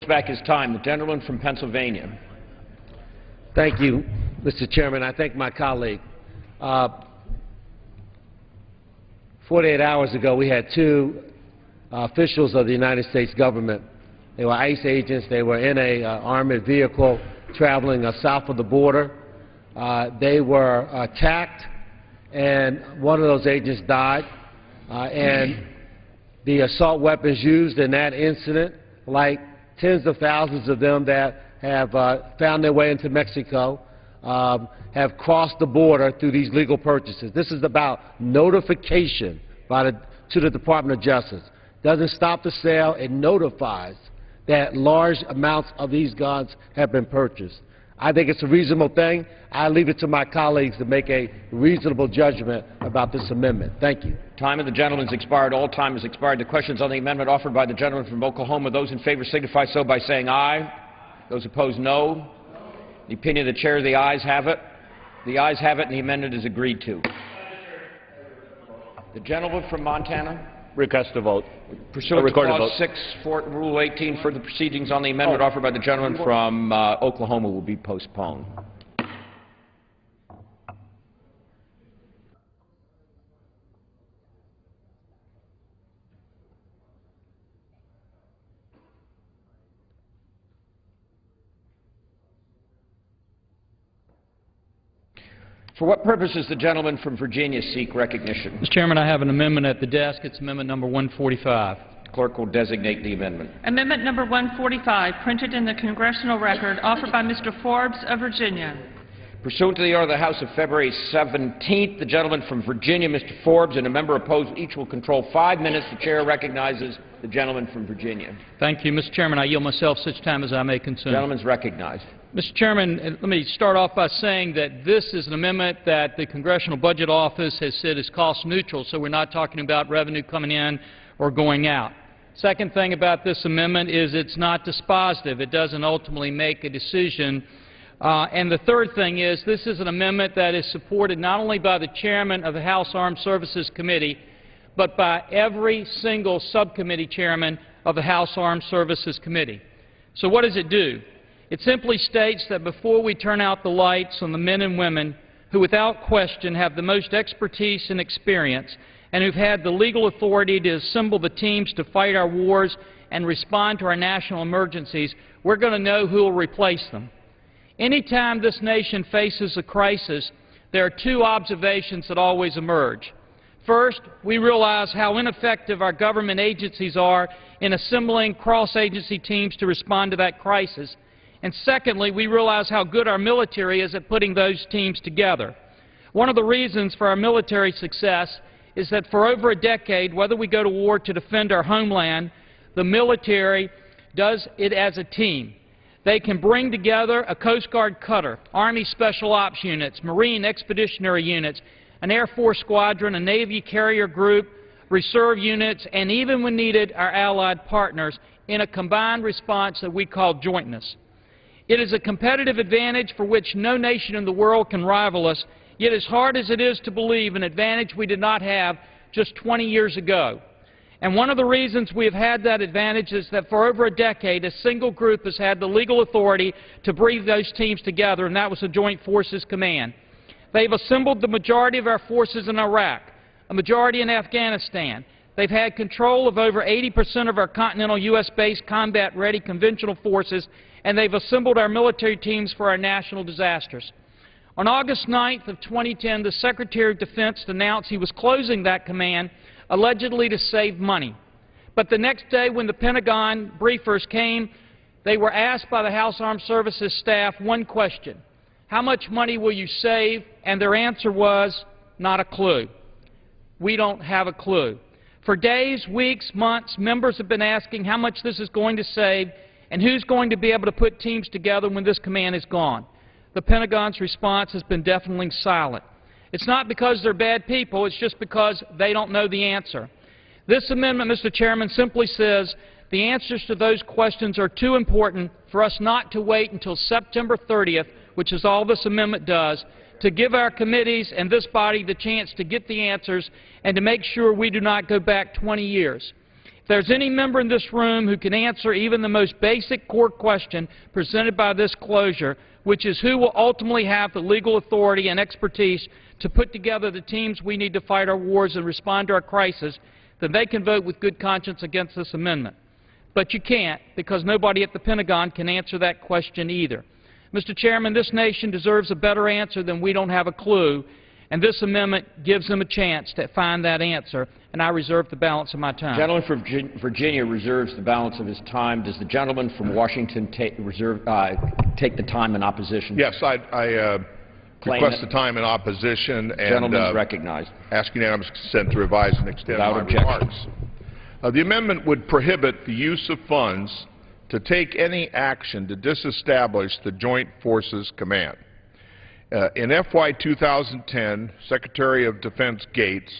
Back his time. The gentleman from Pennsylvania. Thank you, Mr. Chairman. I thank my colleague. 48 hours ago, we had two officials of the United States government. They were ICE agents. They were in an armored vehicle traveling south of the border. They were attacked, and one of those agents died. And the assault weapons used in that incident, like tens of thousands of them that have found their way into Mexico, have crossed the border through these legal purchases. This is about notification to the Department of Justice. Doesn't stop the sale. It notifies that large amounts of these guns have been purchased. I think it's a reasonable thing. I leave it to my colleagues to make a reasonable judgment about this amendment. Thank you. Time of the gentleman's expired. All time has expired. The questions on the amendment offered by the gentleman from Oklahoma. Those in favor signify so by saying aye. Those opposed, no. The opinion of the chair, the ayes have it. The ayes have it, and the amendment is agreed to. The gentleman from Montana. Request to vote. Pursuant to Clause 6, Rule 18, further proceedings on the amendment offered by the gentleman from Oklahoma will be postponed. For what purpose does the gentleman from Virginia seek recognition? Mr. Chairman, I have an amendment at the desk. It's amendment number 145. The clerk will designate the amendment. Amendment number 145, printed in the Congressional Record, offered by Mr. Forbes of Virginia. Pursuant to the order of the House of February 17th, the gentleman from Virginia, Mr. Forbes, and a member opposed each will control 5 minutes. The chair recognizes the gentleman from Virginia. Thank you, Mr. Chairman. I yield myself such time as I may consume. The gentleman is recognized. Mr. Chairman, let me start off by saying that this is an amendment that the Congressional Budget Office has said is cost neutral, so we're not talking about revenue coming in or going out. Second thing about this amendment is it's not dispositive. It doesn't ultimately make a decision. And the third thing is this is an amendment that is supported not only by the chairman of the House Armed Services Committee, but by every single subcommittee chairman of the House Armed Services Committee. So what does it do? It simply states that before we turn out the lights on the men and women who without question have the most expertise and experience and who've had the legal authority to assemble the teams to fight our wars and respond to our national emergencies, we're going to know who will replace them. Anytime this nation faces a crisis, there are two observations that always emerge. First, we realize how ineffective our government agencies are in assembling cross-agency teams to respond to that crisis. And secondly, we realize how good our military is at putting those teams together. One of the reasons for our military success is that for over a decade, whether we go to war to defend our homeland, the military does it as a team. They can bring together a Coast Guard cutter, Army Special Ops units, Marine Expeditionary units, an Air Force squadron, a Navy carrier group, reserve units, and even when needed, our allied partners in a combined response that we call jointness. It is a competitive advantage for which no nation in the world can rival us, yet as hard as it is to believe, an advantage we did not have just 20 years ago. And one of the reasons we have had that advantage is that for over a decade, a single group has had the legal authority to bring those teams together, and that was the Joint Forces Command. They've assembled the majority of our forces in Iraq, a majority in Afghanistan. They've had control of over 80% of our continental U.S.-based combat-ready conventional forces, and they've assembled our military teams for our national disasters. On August 9th of 2010, the Secretary of Defense announced he was closing that command, allegedly to save money. But the next day when the Pentagon briefers came, they were asked by the House Armed Services staff one question: how much money will you save? And their answer was, not a clue. We don't have a clue. For days, weeks, months, members have been asking how much this is going to save and who's going to be able to put teams together when this command is gone. The Pentagon's response has been deafeningly silent. It's not because they're bad people, it's just because they don't know the answer. This amendment, Mr. Chairman, simply says the answers to those questions are too important for us not to wait until September 30th, which is all this amendment does, to give our committees and this body the chance to get the answers and to make sure we do not go back 20 years. If there's any member in this room who can answer even the most basic core question presented by this closure, which is who will ultimately have the legal authority and expertise to put together the teams we need to fight our wars and respond to our crisis, then they can vote with good conscience against this amendment. But you can't, because nobody at the Pentagon can answer that question either. Mr. Chairman, this nation deserves a better answer than we don't have a clue, and this amendment gives them a chance to find that answer, and I reserve the balance of my time. The gentleman from Virginia reserves the balance of his time. Does the gentleman from Washington take the time in opposition? Yes, I request the time in opposition and gentleman recognized. Ask unanimous consent to revise and extend my remarks. The amendment would prohibit the use of funds to take any action to disestablish the Joint Forces Command. In FY 2010, Secretary of Defense Gates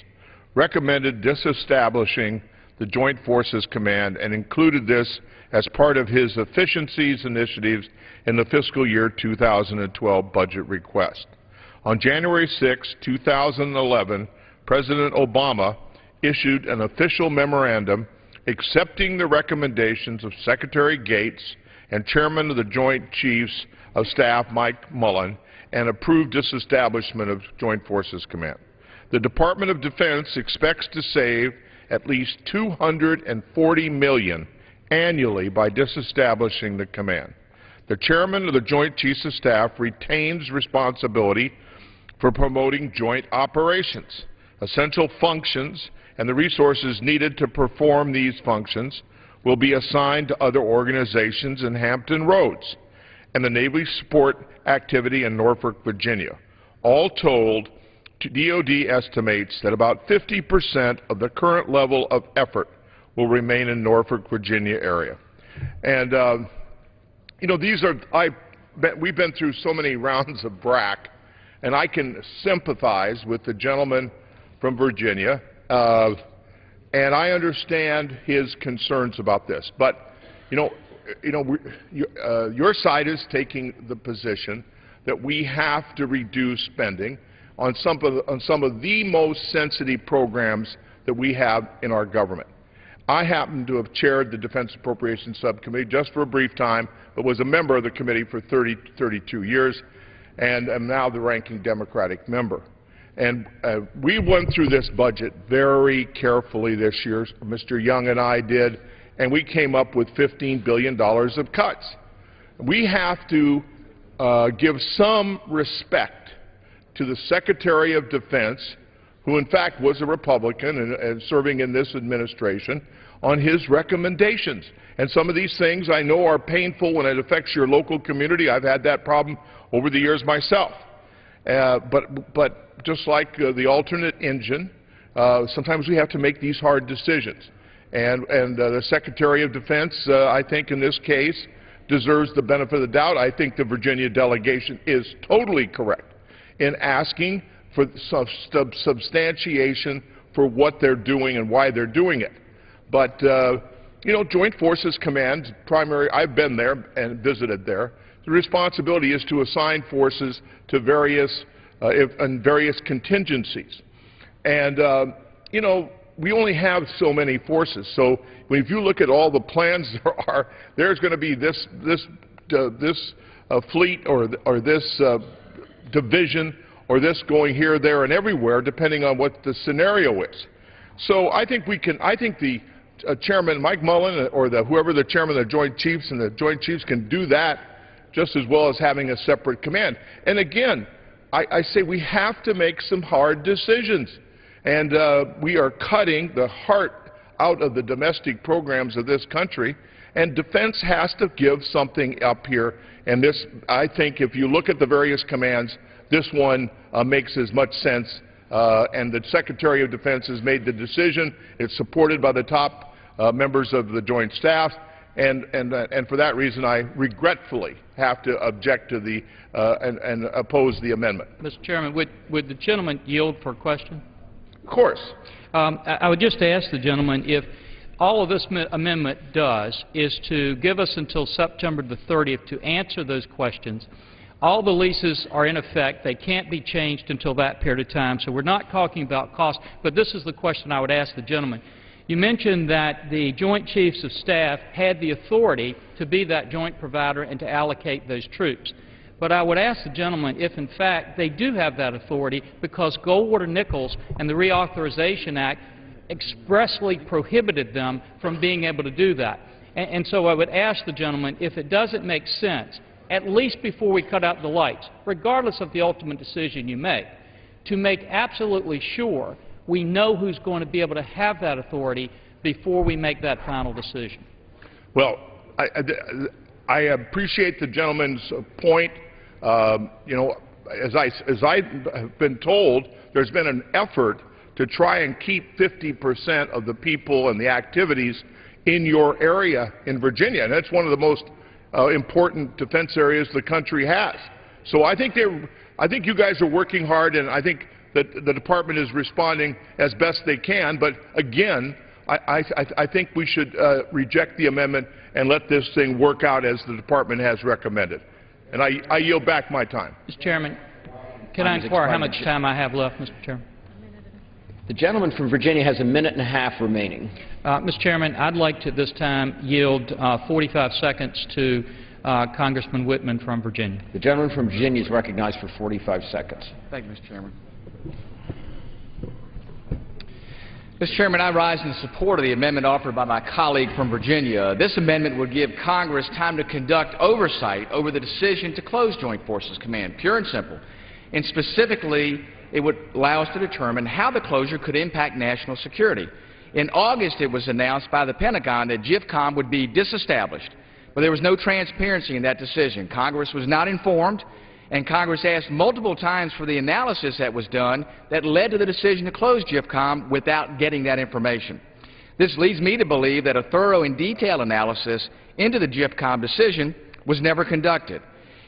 recommended disestablishing the Joint Forces Command and included this as part of his efficiencies initiatives in the fiscal year 2012 budget request. On January 6, 2011, President Obama issued an official memorandum accepting the recommendations of Secretary Gates and Chairman of the Joint Chiefs of Staff Mike Mullen and approved disestablishment of Joint Forces Command. The Department of Defense expects to save at least $240 million annually by disestablishing the command. The Chairman of the Joint Chiefs of Staff retains responsibility for promoting joint operations. Essential functions and the resources needed to perform these functions will be assigned to other organizations in Hampton Roads and the Navy Support Activity in Norfolk, Virginia. All told, DoD estimates that about 50% of the current level of effort will remain in Norfolk, Virginia area. And, you know, we've been through so many rounds of BRAC, and I can sympathize with the gentleman from Virginia, and I understand his concerns about this. But, your side is taking the position that we have to reduce spending on some of the most sensitive programs that we have in our government. I happen to have chaired the Defense Appropriations Subcommittee just for a brief time, but was a member of the committee for 32 years, and am now the ranking Democratic member. And we went through this budget very carefully this year. Mr. Young and I did, and we came up with $15 billion of cuts. We have to give some respect to the Secretary of Defense, who in fact was a Republican and serving in this administration, on his recommendations. And some of these things I know are painful when it affects your local community. I've had that problem over the years myself. But just like the alternate engine, sometimes we have to make these hard decisions. And the Secretary of Defense, I think in this case, deserves the benefit of the doubt. I think the Virginia delegation is totally correct in asking for substantiation for what they're doing and why they're doing it. But, Joint Forces Command, I've been there and visited there. The responsibility is to assign forces to various contingencies. And, we only have so many forces. So if you look at all the plans there are, there's going to be this fleet or this division or this going here, there, and everywhere, depending on what the scenario is. So I think the Chairman Mike Mullen or whoever the Chairman of the Joint Chiefs and the Joint Chiefs can do that just as well as having a separate command. And again, I say we have to make some hard decisions. And we are cutting the heart out of the domestic programs of this country, and defense has to give something up here. And this, I think, if you look at the various commands, this one makes as much sense. And the Secretary of Defense has made the decision. It's supported by the top members of the Joint Staff. And for that reason, I regretfully have to object to the and oppose the amendment. Mr. Chairman, would the gentleman yield for a question? Of course. I would just ask the gentleman if all of this amendment does is to give us until September the 30th to answer those questions. All the leases are in effect. They can't be changed until that period of time. So we're not talking about cost, but this is the question I would ask the gentleman. You mentioned that the Joint Chiefs of Staff had the authority to be that joint provider and to allocate those troops. But I would ask the gentleman if, in fact, they do have that authority, because Goldwater-Nichols and the Reauthorization Act expressly prohibited them from being able to do that. And so I would ask the gentleman if it doesn't make sense, at least before we cut out the lights, regardless of the ultimate decision you make, to make absolutely sure we know who's going to be able to have that authority before we make that final decision. Well, I appreciate the gentleman's point. You know, as I've been told, there's been an effort to try and keep 50% of the people and the activities in your area in Virginia, and that's one of the most important defense areas the country has. So I think you guys are working hard, and I think that the department is responding as best they can. But again, I think we should reject the amendment and let this thing work out as the department has recommended. And I yield back my time. Mr. Chairman, can I inquire how much time I have left, Mr. Chairman? The gentleman from Virginia has 1.5 minutes remaining. Mr. Chairman, I'd like to this time yield 45 seconds to Congressman Whitman from Virginia. The gentleman from Virginia is recognized for 45 seconds. Thank you, Mr. Chairman. Mr. Chairman, I rise in support of the amendment offered by my colleague from Virginia. This amendment would give Congress time to conduct oversight over the decision to close Joint Forces Command, pure and simple. And specifically, it would allow us to determine how the closure could impact national security. In August, it was announced by the Pentagon that JFCOM would be disestablished, but there was no transparency in that decision. Congress was not informed, and Congress asked multiple times for the analysis that was done that led to the decision to close JFCOM without getting that information. This leads me to believe that a thorough and detailed analysis into the JFCOM decision was never conducted.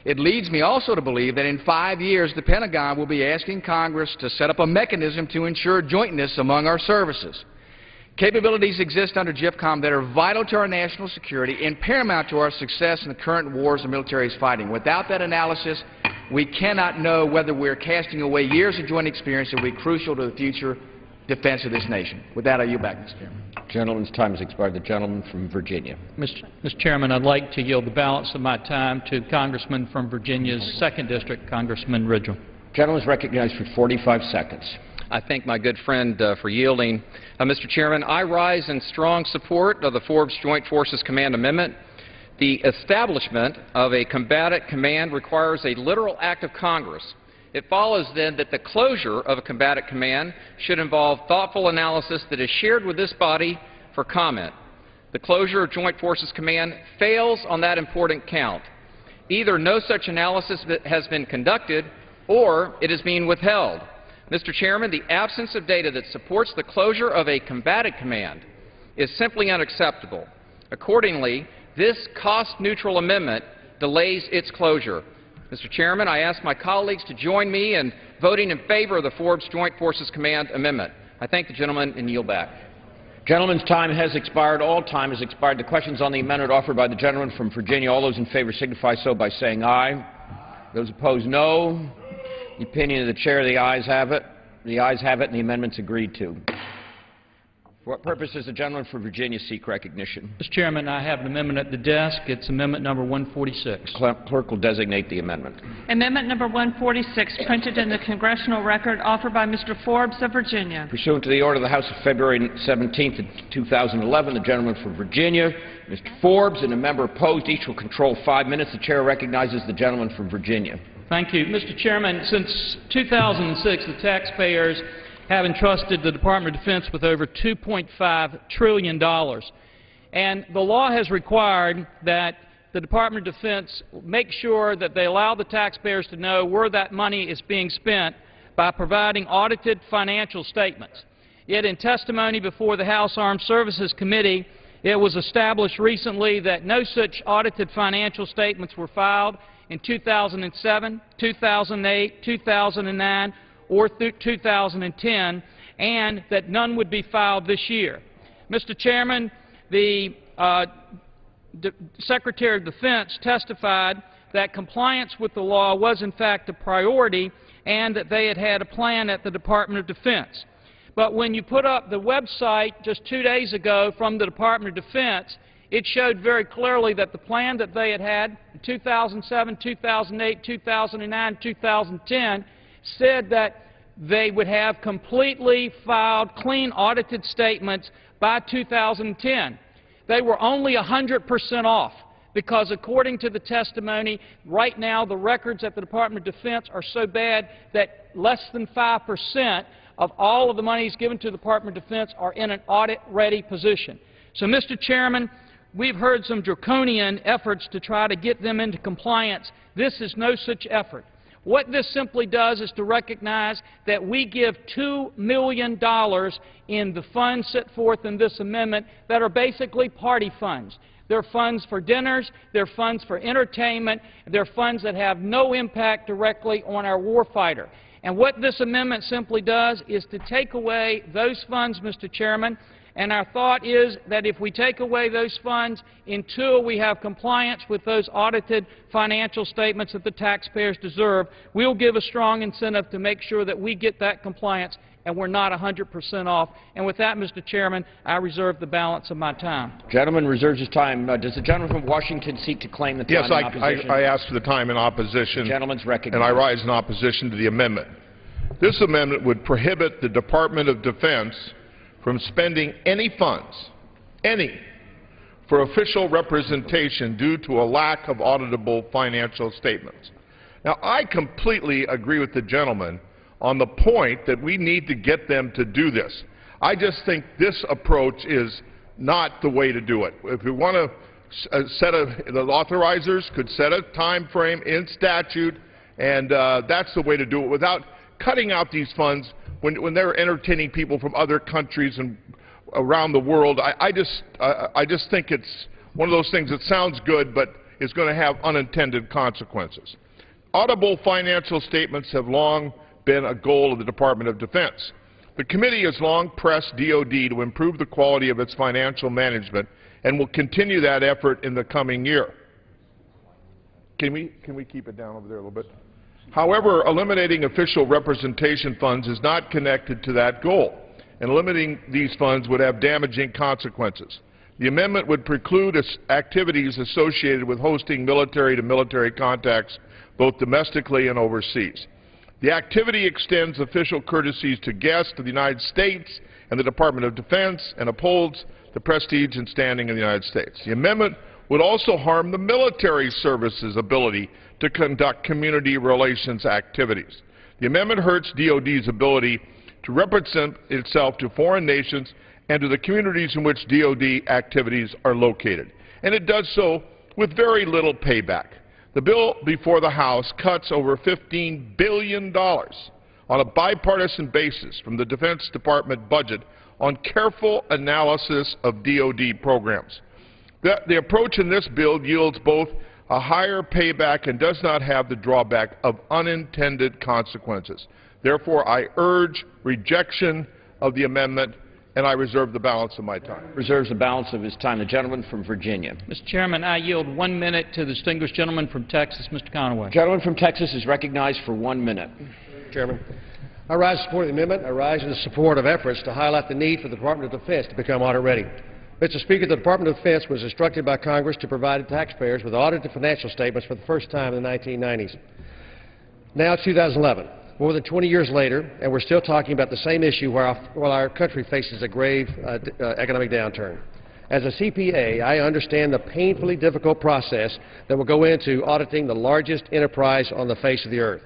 It leads me also to believe that in 5 years the Pentagon will be asking Congress to set up a mechanism to ensure jointness among our services. Capabilities exist under JFCOM that are vital to our national security and paramount to our success in the current wars the military is fighting. Without that analysis, we cannot know whether we're casting away years of joint experience that will be crucial to the future defense of this nation. With that, I yield back, Mr. Chairman. Gentleman's time has expired. The gentleman from Virginia. Mr. Chairman, I'd like to yield the balance of my time to Congressman from Virginia's 2nd District, Congressman Ridgel. Gentleman is recognized for 45 seconds. I thank my good friend for yielding. Mr. Chairman, I rise in strong support of the Forbes Joint Forces Command Amendment. The establishment of a combatant command requires a literal act of Congress. It follows, then, that the closure of a combatant command should involve thoughtful analysis that is shared with this body for comment. The closure of Joint Forces Command fails on that important count. Either no such analysis has been conducted or it is being withheld. Mr. Chairman, the absence of data that supports the closure of a combatant command is simply unacceptable. Accordingly, this cost-neutral amendment delays its closure. Mr. Chairman, I ask my colleagues to join me in voting in favor of the Forbes Joint Forces Command Amendment. I thank the gentleman and yield back. Gentleman's time has expired. All time has expired. The questions on the amendment offered by the gentleman from Virginia, all those in favor signify so by saying aye. Those opposed, no. The opinion of the chair, the ayes have it. The ayes have it, and the amendment's agreed to. For what purpose does the gentleman from Virginia seek recognition? Mr. Chairman, I have an amendment at the desk. It's amendment number 146. Clerk will designate the amendment. Amendment number 146, printed in the congressional record, offered by Mr. Forbes of Virginia. Pursuant to the order of the House of February 17, 2011, the gentleman from Virginia, Mr. Forbes, and a member opposed, each will control 5 minutes. The chair recognizes the gentleman from Virginia. Thank you. Mr. Chairman, since 2006, the taxpayers have entrusted the Department of Defense with over $2.5 trillion. And the law has required that the Department of Defense make sure that they allow the taxpayers to know where that money is being spent by providing audited financial statements. Yet in testimony before the House Armed Services Committee, it was established recently that no such audited financial statements were filed in 2007, 2008, 2009, or through 2010, and that none would be filed this year. Mr. Chairman, the Secretary of Defense testified that compliance with the law was in fact a priority and that they had had a plan at the Department of Defense. But when you put up the website just 2 days ago from the Department of Defense, it showed very clearly that the plan that they had in 2007, 2008, 2009, 2010 said that they would have completely filed, clean, audited statements by 2010. They were only 100% off because, according to the testimony, right now the records at the Department of Defense are so bad that less than 5% of all of the monies given to the Department of Defense are in an audit-ready position. So, Mr. Chairman, we've heard some draconian efforts to try to get them into compliance. This is no such effort. What this simply does is to recognize that we give $2 million in the funds set forth in this amendment that are basically party funds. They're funds for dinners, they're funds for entertainment, they're funds that have no impact directly on our warfighter. And what this amendment simply does is to take away those funds, Mr. Chairman, and our thought is that if we take away those funds until we have compliance with those audited financial statements that the taxpayers deserve, we'll give a strong incentive to make sure that we get that compliance and we're not 100% off. And with that, Mr. Chairman, I reserve the balance of my time. Gentleman reserves his time. Does the gentleman from Washington seek to claim the time in opposition? Yes, I asked for the time in opposition. The gentleman's recognized. And I rise in opposition to the amendment. This amendment would prohibit the Department of Defense from spending any funds, for official representation due to a lack of auditable financial statements. Now, I completely agree with the gentleman on the point that we need to get them to do this. I just think this approach is not the way to do it. If we want to the authorizers could set a time frame in statute, and that's the way to do it without cutting out these funds when they're entertaining people from other countries and around the world. I just think it's one of those things that sounds good, but is going to have unintended consequences. Audible financial statements have long been a goal of the Department of Defense. The committee has long pressed DoD to improve the quality of its financial management and will continue that effort in the coming year. Can we keep it down over there a little bit? However, eliminating official representation funds is not connected to that goal, and limiting these funds would have damaging consequences. The amendment would preclude activities associated with hosting military-to-military contacts, both domestically and overseas. The activity extends official courtesies to guests of the United States and the Department of Defense and upholds the prestige and standing of the United States. The amendment would also harm the military service's ability to conduct community relations activities. The amendment hurts DoD's ability to represent itself to foreign nations and to the communities in which DoD activities are located. And it does so with very little payback. The bill before the House cuts over $15 billion on a bipartisan basis from the Defense Department budget on careful analysis of DoD programs. The approach in this bill yields both a higher payback and does not have the drawback of unintended consequences. Therefore, I urge rejection of the amendment, and I reserve the balance of my time. Reserves the balance of his time. The gentleman from Virginia. Mr. Chairman, I yield 1 minute to the distinguished gentleman from Texas, Mr. Conaway. The gentleman from Texas is recognized for 1 minute. Chairman, I rise in support of the amendment. I rise in support of efforts to highlight the need for the Department of Defense to become audit ready. Mr. Speaker, the Department of Defense was instructed by Congress to provide taxpayers with audited financial statements for the first time in the 1990s. Now, 2011, more than 20 years later, and we're still talking about the same issue while our country faces a grave economic downturn. As a CPA, I understand the painfully difficult process that will go into auditing the largest enterprise on the face of the earth.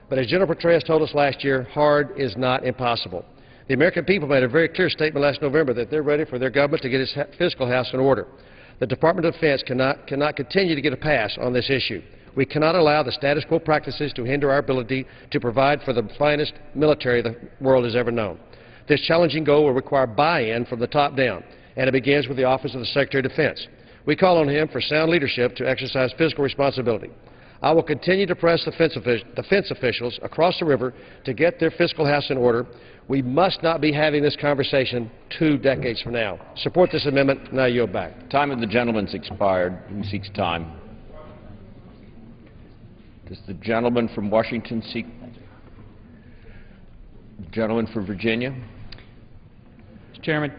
But as General Petraeus told us last year, hard is not impossible. The American people made a very clear statement last November that they're ready for their government to get its fiscal house in order. The Department of Defense cannot continue to get a pass on this issue. We cannot allow the status quo practices to hinder our ability to provide for the finest military the world has ever known. This challenging goal will require buy-in from the top down, and it begins with the Office of the Secretary of Defense. We call on him for sound leadership to exercise fiscal responsibility. I will continue to press defense officials across the river to get their fiscal house in order. We must not be having this conversation 2 decades from now. Support this amendment, and I yield back. Time of the gentleman's expired. Who seeks time? Does the gentleman from Washington seek? The gentleman from Virginia? Mr. Chairman,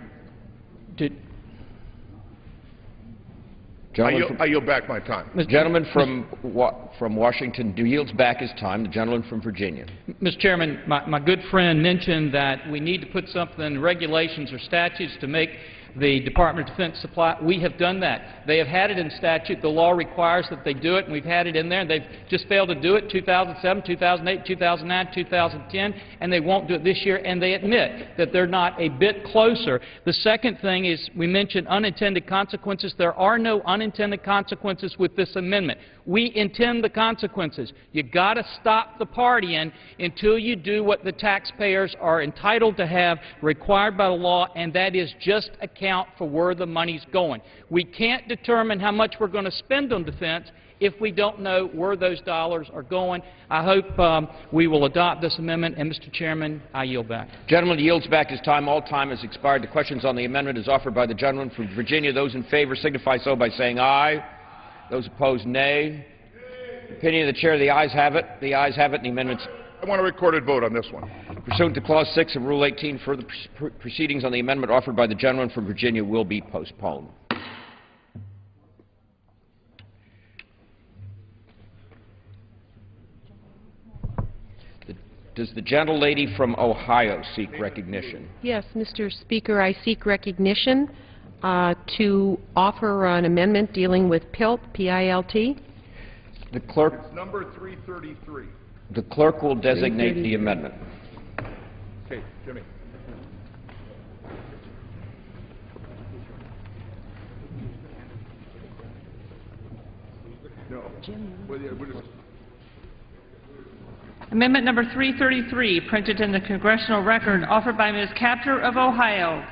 I yield back my time. The gentleman from Washington yields back his time. The gentleman from Virginia. Mr. Chairman, my good friend mentioned that we need to put something, regulations or statutes to make the Department of Defense supply. We have done that. They have had it in statute. The law requires that they do it, and we've had it in there. And they've just failed to do it 2007, 2008, 2009, 2010, and they won't do it this year, and they admit that they're not a bit closer. The second thing is we mentioned unintended consequences. There are no unintended consequences with this amendment. We intend the consequences. You've got to stop the partying until you do what the taxpayers are entitled to have, required by the law, and that is just account for where the money's going. We can't determine how much we're going to spend on defense if we don't know where those dollars are going. I hope we will adopt this amendment, and Mr. Chairman, I yield back. Gentleman yields back his time. All time has expired. The questions on the amendment is offered by the gentleman from Virginia. Those in favor signify so by saying aye. Those opposed, nay. Opinion of the chair, the ayes have it. The ayes have it, and the amendments. I want a recorded vote on this one. Pursuant to Clause 6 of Rule 18, further proceedings on the amendment offered by the gentleman from Virginia will be postponed. Does the gentlelady from Ohio seek recognition? Yes, Mr. Speaker, I seek recognition to offer an amendment dealing with PILT, P-I-L-T. The clerk. It's number 333. The clerk will designate the amendment. Okay, Jimmy. No. Amendment number 333, printed in the Congressional Record, offered by Ms. Capter of Ohio.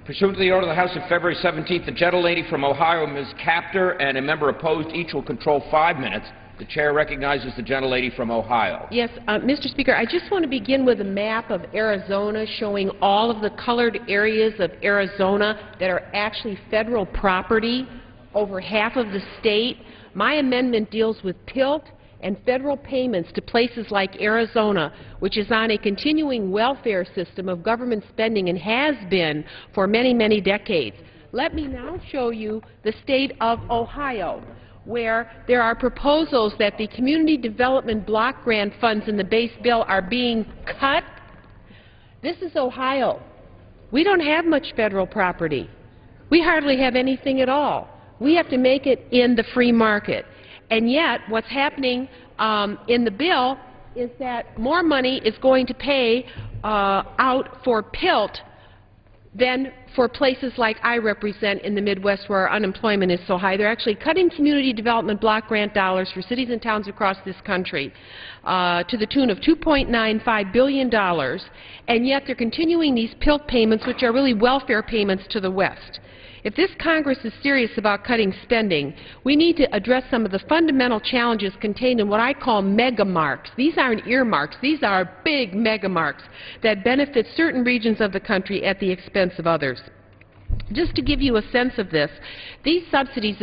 Pursuant to the order of the House of February 17th, the gentlelady from Ohio, Ms. Capter, and a member opposed each will control 5 minutes. The chair recognizes the gentlelady from Ohio. Yes, Mr. Speaker, I just want to begin with a map of Arizona showing all of the colored areas of Arizona that are actually federal property, over half of the state. My amendment deals with PILT and federal payments to places like Arizona, which is on a continuing welfare system of government spending and has been for many, many decades. Let me now show you the state of Ohio, where there are proposals that the community development block grant funds in the base bill are being cut. This is Ohio. We don't have much federal property. We hardly have anything at all. We have to make it in the free market. And yet, what's happening in the bill is that more money is going to pay out for PILT than for places like I represent in the Midwest, where our unemployment is so high. They're actually cutting community development block grant dollars for cities and towns across this country to the tune of $2.95 billion, and yet they're continuing these PILT payments, which are really welfare payments to the West. If this Congress is serious about cutting spending, we need to address some of the fundamental challenges contained in what I call megamarks. These aren't earmarks. These are big megamarks that benefit certain regions of the country at the expense of others. Just to give you a sense of this, these subsidies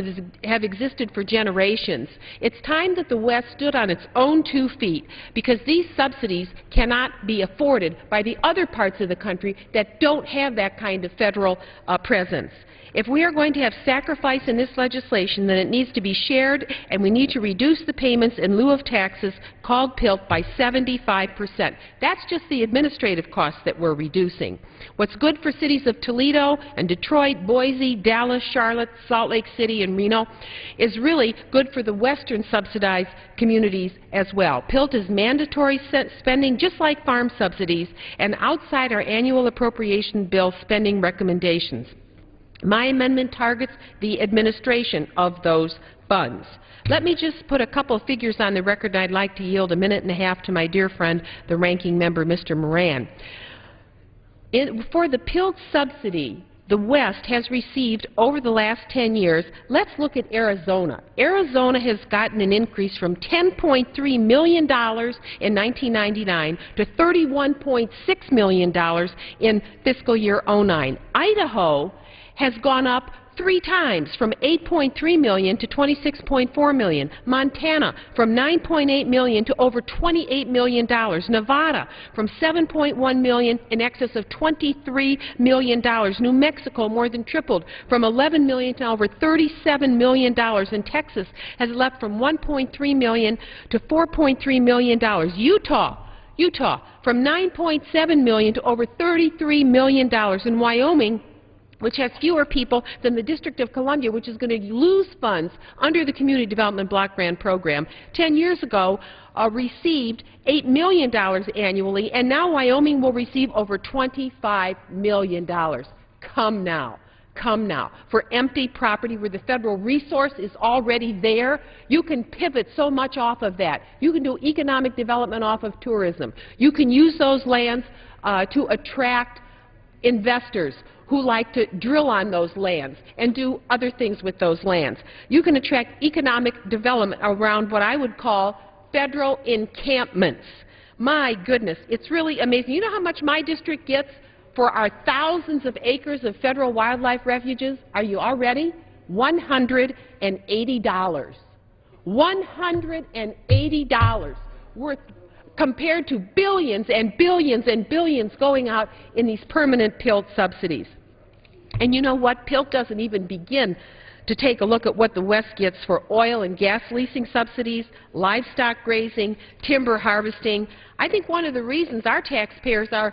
have existed for generations. It's time that the West stood on its own 2 feet, because these subsidies cannot be afforded by the other parts of the country that don't have that kind of federal presence. If we are going to have sacrifice in this legislation, then it needs to be shared, and we need to reduce the payments in lieu of taxes called PILT by 75%. That's just the administrative costs that we're reducing. What's good for cities of Toledo and Detroit, Boise, Dallas, Charlotte, Salt Lake City, and Reno is really good for the western subsidized communities as well. PILT is mandatory spending, just like farm subsidies, and outside our annual appropriation bill spending recommendations. My amendment targets the administration of those funds. Let me just put a couple of figures on the record, and I'd like to yield a minute and a half to my dear friend, the ranking member, Mr. Moran. For the PILT subsidy, the West has received over the last 10 years, let's look at Arizona. Arizona has gotten an increase from $10.3 million in 1999 to $31.6 million in fiscal year '09. Idaho has gone up 3 times, from $8.3 million to $26.4 million. Montana, from $9.8 million to over $28 million. Nevada, from $7.1 million in excess of $23 million. New Mexico more than tripled, from $11 million to over $37 million. And Texas has leapt from $1.3 million to $4.3 million. Utah, from $9.7 million to over $33 million. In Wyoming, which has fewer people than the District of Columbia, which is going to lose funds under the Community Development Block Grant Program, 10 years ago received $8 million annually, and now Wyoming will receive over $25 million. Come now. Come now. For empty property where the federal resource is already there, you can pivot so much off of that. You can do economic development off of tourism. You can use those lands to attract investors who like to drill on those lands and do other things with those lands. You can attract economic development around what I would call federal encampments. My goodness, it's really amazing. You know how much my district gets for our thousands of acres of federal wildlife refuges? Are you all ready? $180. $180 worth, compared to billions and billions and billions going out in these permanent PILT subsidies. And you know what? PILT doesn't even begin to take a look at what the West gets for oil and gas leasing subsidies, livestock grazing, timber harvesting. I think one of the reasons our taxpayers are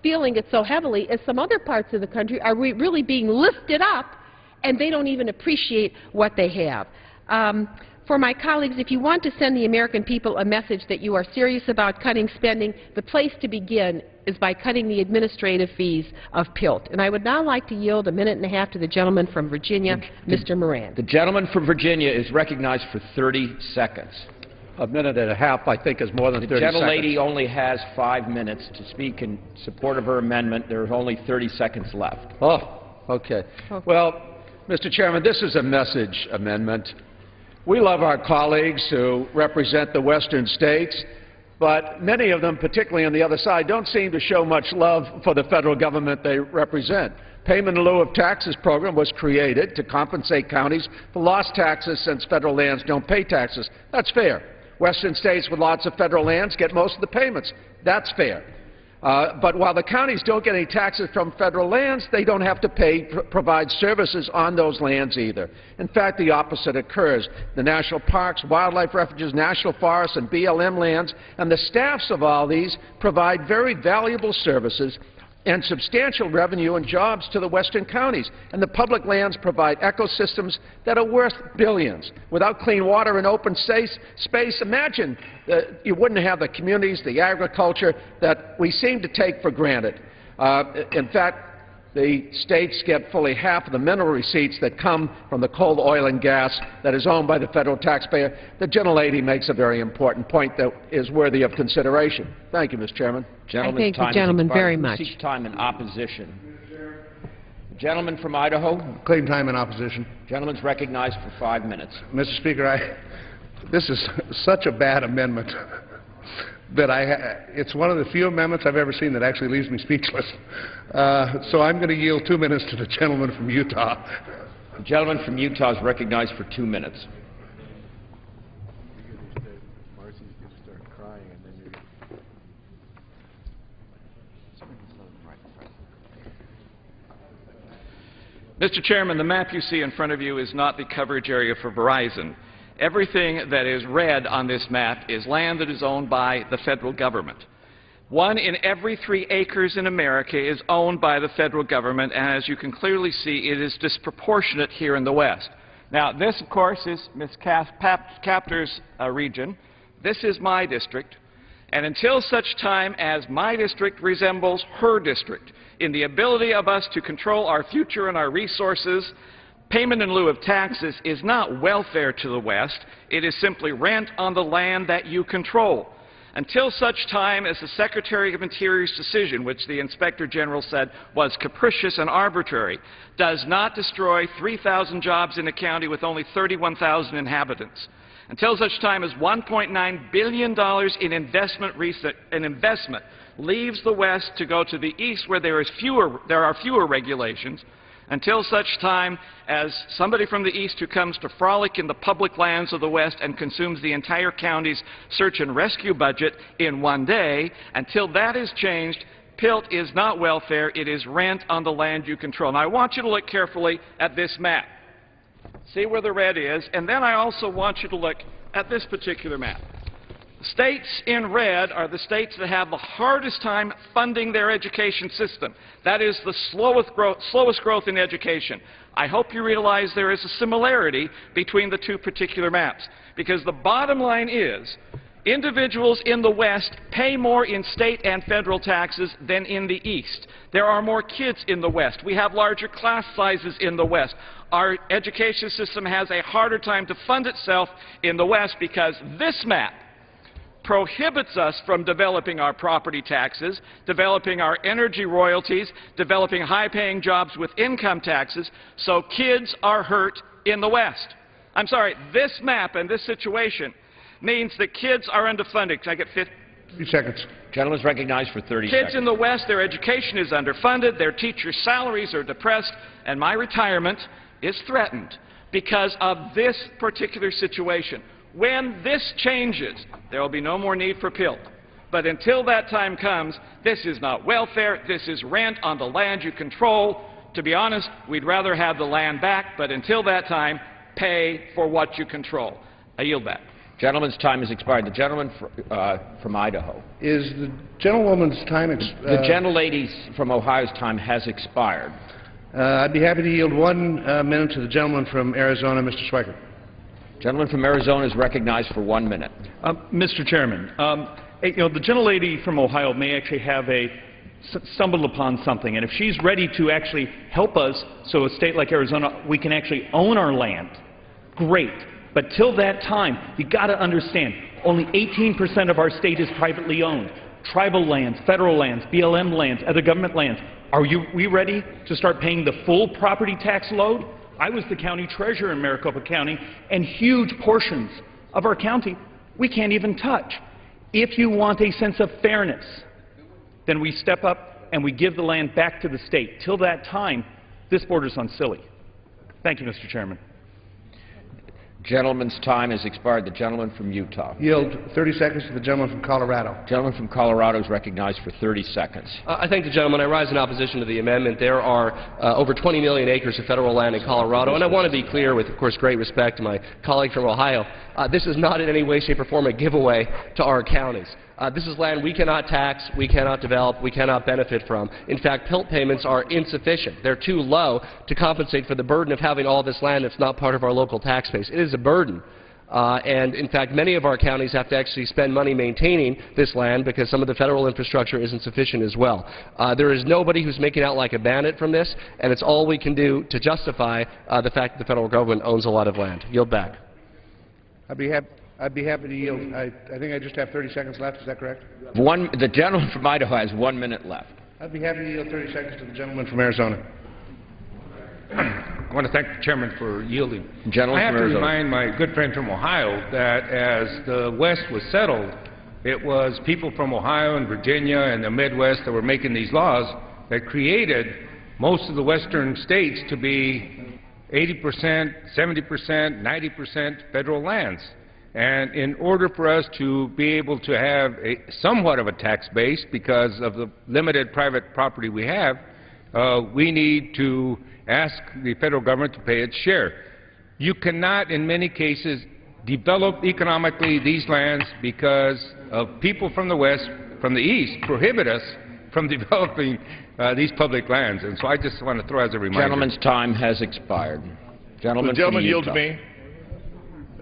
feeling it so heavily is some other parts of the country are really being lifted up, and they don't even appreciate what they have. For my colleagues, if you want to send the American people a message that you are serious about cutting spending, the place to begin is by cutting the administrative fees of PILT. And I would now like to yield a minute and a half to the gentleman from Virginia, Mr. Moran. The gentleman from Virginia is recognized for 30 seconds. A minute and a half, I think, is more than 30 seconds. The gentlelady only has 5 minutes to speak in support of her amendment. There are only 30 seconds left. Oh, okay. Well, Mr. Chairman, this is a message amendment. We love our colleagues who represent the western states, but many of them, particularly on the other side, don't seem to show much love for the federal government they represent. Payment in lieu of taxes program was created to compensate counties for lost taxes since federal lands don't pay taxes. That's fair. Western states with lots of federal lands get most of the payments. That's fair. But while the counties don't get any taxes from federal lands, they don't have to provide services on those lands either. In fact, the opposite occurs. The national parks, wildlife refuges, national forests, and BLM lands, and the staffs of all these provide very valuable services and substantial revenue and jobs to the western counties. And the public lands provide ecosystems that are worth billions. Without clean water and open space, imagine you wouldn't have the communities, the agriculture that we seem to take for granted. In fact, the states get fully half of the mineral receipts that come from the coal, oil, and gas that is owned by the federal taxpayer. The gentlelady makes a very important point that is worthy of consideration. Thank you, Mr. Chairman. I thank the gentleman very much. Seek time in opposition. The gentleman from Idaho. Claim time in opposition. Gentleman's recognized for 5 minutes. Mr. Speaker, this is such a bad amendment that it's one of the few amendments I've ever seen that actually leaves me speechless. So I'm going to yield 2 minutes to the gentleman from Utah. The gentleman from Utah is recognized for 2 minutes. Mr. Chairman, the map you see in front of you is not the coverage area for Verizon. Everything that is red on this map is land that is owned by the federal government. 1 in every 3 acres in America is owned by the federal government, and as you can clearly see, it is disproportionate here in the West. Now, this, of course, is Ms. Capter's region. This is my district. And until such time as my district resembles her district in the ability of us to control our future and our resources, payment in lieu of taxes is not welfare to the West. It is simply rent on the land that you control. Until such time as the Secretary of Interior's decision, which the Inspector General said was capricious and arbitrary, does not destroy 3,000 jobs in a county with only 31,000 inhabitants. Until such time as $1.9 billion in investment leaves the West to go to the East where there are fewer regulations, until such time as somebody from the East who comes to frolic in the public lands of the West and consumes the entire county's search and rescue budget in one day. Until that is changed, PILT is not welfare, it is rent on the land you control. Now, I want you to look carefully at this map. See where the red is, and then I also want you to look at this particular map. States in red are the states that have the hardest time funding their education system. That is the slowest growth in education. I hope you realize there is a similarity between the two particular maps, because the bottom line is individuals in the West pay more in state and federal taxes than in the East. There are more kids in the West. We have larger class sizes in the West. Our education system has a harder time to fund itself in the West because this map prohibits us from developing our property taxes, developing our energy royalties, developing high-paying jobs with income taxes, so kids are hurt in the West. I'm sorry, this map and this situation means that kids are underfunded. Can I get 50 seconds? Gentleman is recognized for 30 seconds. Kids in the West, their education is underfunded, their teachers' salaries are depressed, and my retirement is threatened because of this particular situation. When this changes, there will be no more need for PILT. But until that time comes, this is not welfare, this is rent on the land you control. To be honest, we'd rather have the land back, but until that time, pay for what you control. I yield back. Gentleman's time has expired. The gentleman from Idaho. Is the gentlewoman's time The gentlelady from Ohio's time has expired. I'd be happy to yield 1 minute to the gentleman from Arizona, Mr. Schweikert. Gentleman from Arizona is recognized for 1 minute. Mr. Chairman, the gentlelady from Ohio may actually have stumbled upon something, and if she's ready to actually help us so a state like Arizona, we can actually own our land, great. But till that time, you've got to understand, only 18% of our state is privately owned. Tribal lands, federal lands, BLM lands, other government lands. Are we ready to start paying the full property tax load? I was the county treasurer in Maricopa County, and huge portions of our county we can't even touch. If you want a sense of fairness, then we step up and we give the land back to the state. Till that time, this borders on silly. Thank you, Mr. Chairman. Gentleman's time has expired. The gentleman from Utah. Yield 30 seconds to the gentleman from Colorado. Gentleman from Colorado is recognized for 30 seconds. I thank the gentleman. I rise in opposition to the amendment. There are over 20 million acres of federal land in Colorado, and I want to be clear with, of course, great respect to my colleague from Ohio. This is not in any way, shape, or form a giveaway to our counties. This is land we cannot tax, we cannot develop, we cannot benefit from. In fact, PILT payments are insufficient. They're too low to compensate for the burden of having all this land that's not part of our local tax base. It is a burden. And in fact, many of our counties have to actually spend money maintaining this land because some of the federal infrastructure isn't sufficient as well. There is nobody who's making out like a bandit from this, and it's all we can do to justify the fact that the federal government owns a lot of land. Yield back. I'd be happy to yield. I think I just have 30 seconds left. Is that correct? The gentleman from Idaho has 1 minute left. I'd be happy to yield 30 seconds to the gentleman from Arizona. I want to thank the chairman for yielding. Gentleman I have from to Arizona. remind my good friend from Ohio that as the West was settled, it was people from Ohio and Virginia and the Midwest that were making these laws that created most of the western states to be 80%, 70%, 90% federal lands. And in order for us to be able to have somewhat of a tax base because of the limited private property we have, we need to ask the federal government to pay its share. You cannot, in many cases, develop economically these lands because of people from the West, from the East, prohibit us from developing these public lands. And so I just want to throw as a reminder. Gentleman's time has expired. Gentleman The gentleman from yield Utah. to me.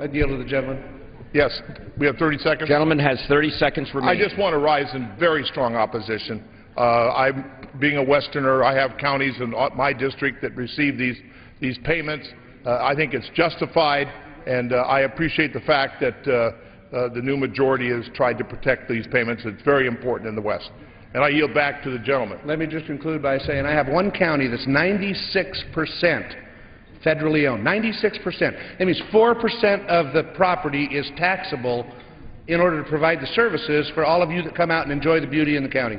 I'd yield to the gentleman. Yes, we have 30 seconds. Gentleman has 30 seconds remaining. I just want to rise in very strong opposition. Being a Westerner, I have counties in my district that receive these payments. I think it's justified, and I appreciate the fact that the new majority has tried to protect these payments. It's very important in the West. And I yield back to the gentleman. Let me just conclude by saying I have one county that's 96% federally owned. 96%. That means 4% of the property is taxable in order to provide the services for all of you that come out and enjoy the beauty in the county.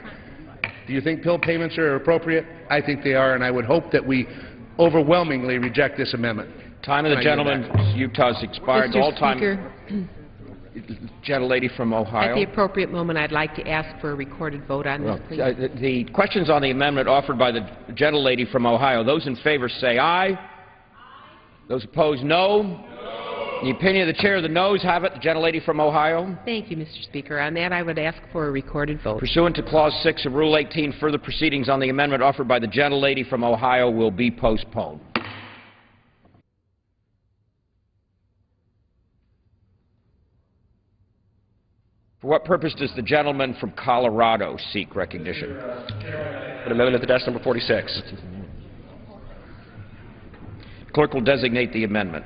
Do you think PILT payments are appropriate? I think they are, and I would hope that we overwhelmingly reject this amendment. Time of the gentleman, Utah's expired. Mr. All time. Speaker, Gentlelady from Ohio. at the appropriate moment, I'd like to ask for a recorded vote on this, please. The questions on the amendment offered by the gentlelady from Ohio. Those in favor say aye. Aye. Those opposed, no. In the opinion of the chair, the noes have it. The gentlelady from Ohio. Thank you, Mr. Speaker. On that, I would ask for a recorded vote. Pursuant to Clause 6 of Rule 18, further proceedings on the amendment offered by the gentlelady from Ohio will be postponed. For what purpose does the gentleman from Colorado seek recognition? An amendment at the desk, number 46. Clerk will designate the amendment.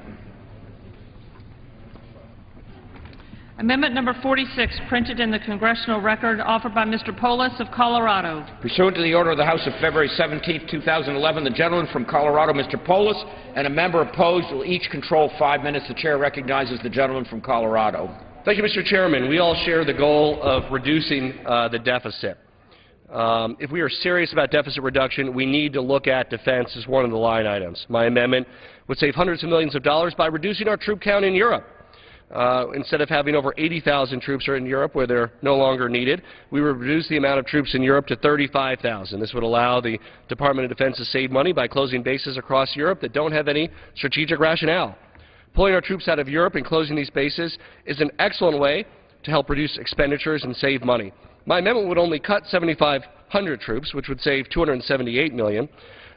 Amendment number 46, printed in the Congressional Record, offered by Mr. Polis of Colorado. Pursuant to the order of the House of February 17, 2011, the gentleman from Colorado, Mr. Polis, and a member opposed will each control 5 minutes. The chair recognizes the gentleman from Colorado. Thank you, Mr. Chairman. We all share the goal of reducing the deficit. If we are serious about deficit reduction, we need to look at defense as one of the line items. My amendment would save hundreds of millions of dollars by reducing our troop count in Europe. Instead of having over 80,000 troops in Europe where they're no longer needed, we would reduce the amount of troops in Europe to 35,000. This would allow the Department of Defense to save money by closing bases across Europe that don't have any strategic rationale. Pulling our troops out of Europe and closing these bases is an excellent way to help reduce expenditures and save money. My amendment would only cut 7,500 troops, which would save $278 million.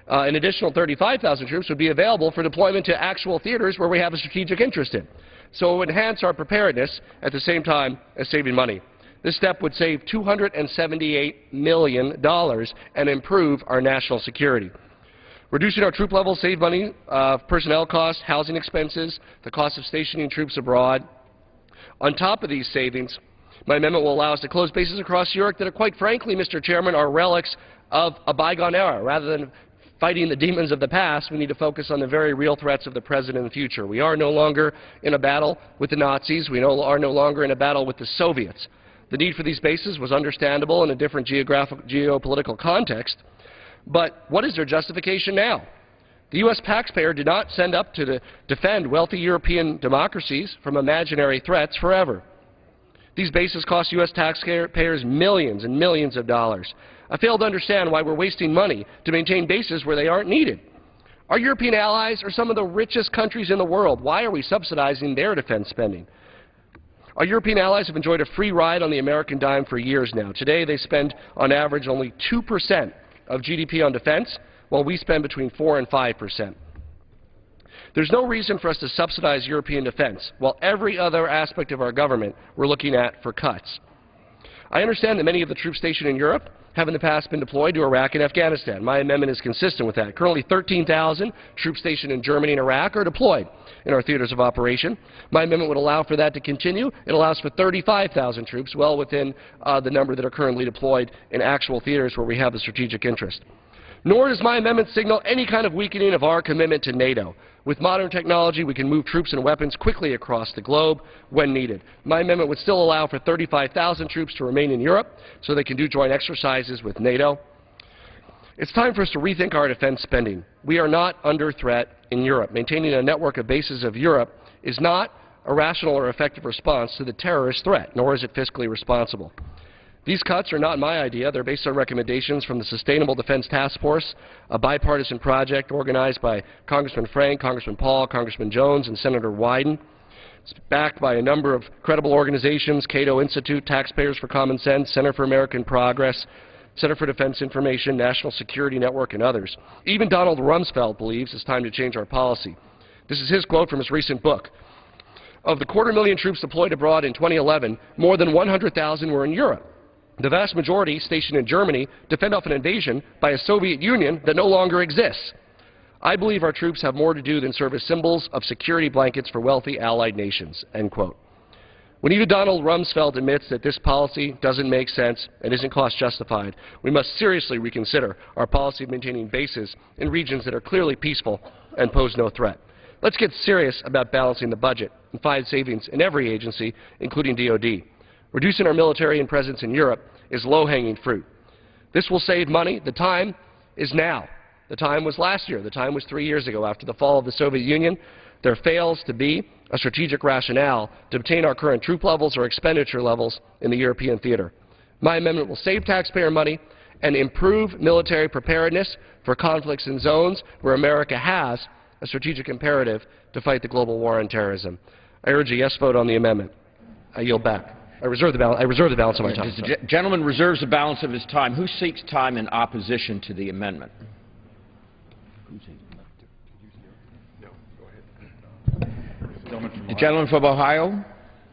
An additional 35,000 troops would be available for deployment to actual theaters where we have a strategic interest in. So it would enhance our preparedness at the same time as saving money. This step would save $278 million and improve our national security. Reducing our troop levels save money, personnel costs, housing expenses, the cost of stationing troops abroad. On top of these savings, my amendment will allow us to close bases across Europe that are, quite frankly, Mr. Chairman, are relics of a bygone era. Rather than fighting the demons of the past, we need to focus on the very real threats of the present and the future. We are no longer in a battle with the Nazis. We are no longer in a battle with the Soviets. The need for these bases was understandable in a different geopolitical context. But what is their justification now? The U.S. taxpayer did not send up to defend wealthy European democracies from imaginary threats forever. These bases cost U.S. taxpayers millions and millions of dollars. I fail to understand why we're wasting money to maintain bases where they aren't needed. Our European allies are some of the richest countries in the world. Why are we subsidizing their defense spending? Our European allies have enjoyed a free ride on the American dime for years now. Today they spend on average only 2% of GDP on defense, while we spend between 4 and 5%. There's no reason for us to subsidize European defense, while every other aspect of our government we're looking at for cuts. I understand that many of the troops stationed in Europe have in the past been deployed to Iraq and Afghanistan. My amendment is consistent with that. Currently, 13,000 troops stationed in Germany and Iraq are deployed in our theaters of operation. My amendment would allow for that to continue. It allows for 35,000 troops, well within the number that are currently deployed in actual theaters where we have a strategic interest. Nor does my amendment signal any kind of weakening of our commitment to NATO. With modern technology, we can move troops and weapons quickly across the globe when needed. My amendment would still allow for 35,000 troops to remain in Europe so they can do joint exercises with NATO. It's time for us to rethink our defense spending. We are not under threat in Europe. Maintaining a network of bases of Europe is not a rational or effective response to the terrorist threat, nor is it fiscally responsible. These cuts are not my idea. They're based on recommendations from the Sustainable Defense Task Force, a bipartisan project organized by Congressman Frank, Congressman Paul, Congressman Jones, and Senator Wyden. It's backed by a number of credible organizations: Cato Institute, Taxpayers for Common Sense, Center for American Progress, Center for Defense Information, National Security Network, and others. Even Donald Rumsfeld believes it's time to change our policy. This is his quote from his recent book. Of the 250,000 troops deployed abroad in 2011, more than 100,000 were in Europe. The vast majority, stationed in Germany, defend off an invasion by a Soviet Union that no longer exists. I believe our troops have more to do than serve as symbols of security blankets for wealthy allied nations, end quote. When even Donald Rumsfeld admits that this policy doesn't make sense and isn't cost justified, we must seriously reconsider our policy of maintaining bases in regions that are clearly peaceful and pose no threat. Let's get serious about balancing the budget and find savings in every agency, including DOD. Reducing our military and presence in Europe is low-hanging fruit. This will save money. The time is now. The time was last year. The time was 3 years ago after the fall of the Soviet Union. There fails to be a strategic rationale to obtain our current troop levels or expenditure levels in the European theater. My amendment will save taxpayer money and improve military preparedness for conflicts in zones where America has a strategic imperative to fight the global war on terrorism. I urge a yes vote on the amendment. I yield back. I reserve the balance of my time. The gentleman reserves the balance of his time. Who seeks time in opposition to the amendment? The gentleman from Ohio?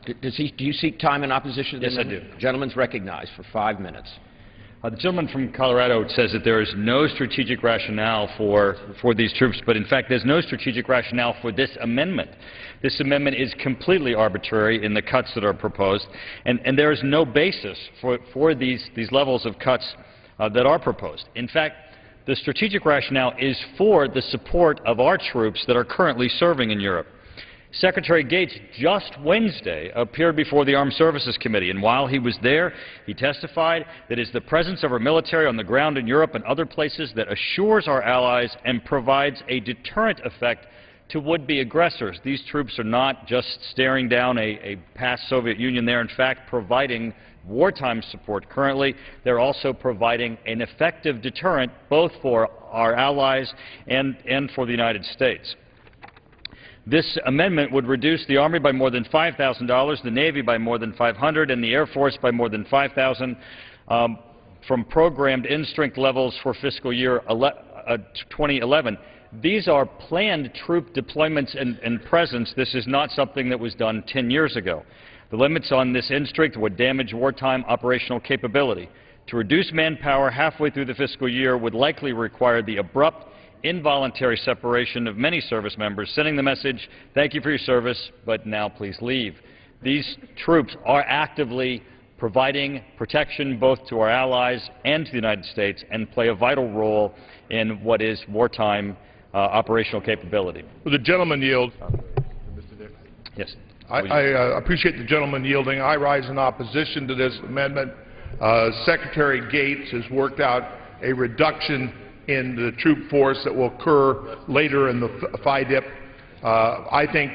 Do you seek time in opposition to the amendment? Yes, I do. The gentleman's recognized for 5 minutes. The gentleman from Colorado says that there is no strategic rationale for these troops, but in fact there's no strategic rationale for this amendment. This amendment is completely arbitrary in the cuts that are proposed, and there is no basis for these levels of cuts that are proposed. In fact, the strategic rationale is for the support of our troops that are currently serving in Europe. Secretary Gates just Wednesday appeared before the Armed Services Committee, and while he was there, he testified that it is the presence of our military on the ground in Europe and other places that assures our allies and provides a deterrent effect to would-be aggressors. These troops are not just staring down a past Soviet Union. They're in fact providing wartime support currently. They're also providing an effective deterrent both for our allies and for the United States. This amendment would reduce the Army by more than $5,000, the Navy by more than $500, and the Air Force by more than $5,000 from programmed in-strength levels for fiscal year 2011. These are planned troop deployments and presence. This is not something that was done 10 years ago. The limits on this in-strength would damage wartime operational capability. To reduce manpower halfway through the fiscal year would likely require the abrupt involuntary separation of many service members, sending the message, thank you for your service, but now please leave. These troops are actively providing protection both to our allies and to the United States and play a vital role in what is wartime operational capability. Will the gentleman yield? Yes. I appreciate the gentleman yielding. I rise in opposition to this amendment. Secretary Gates has worked out a reduction in the troop force that will occur later in the FIDIP. I think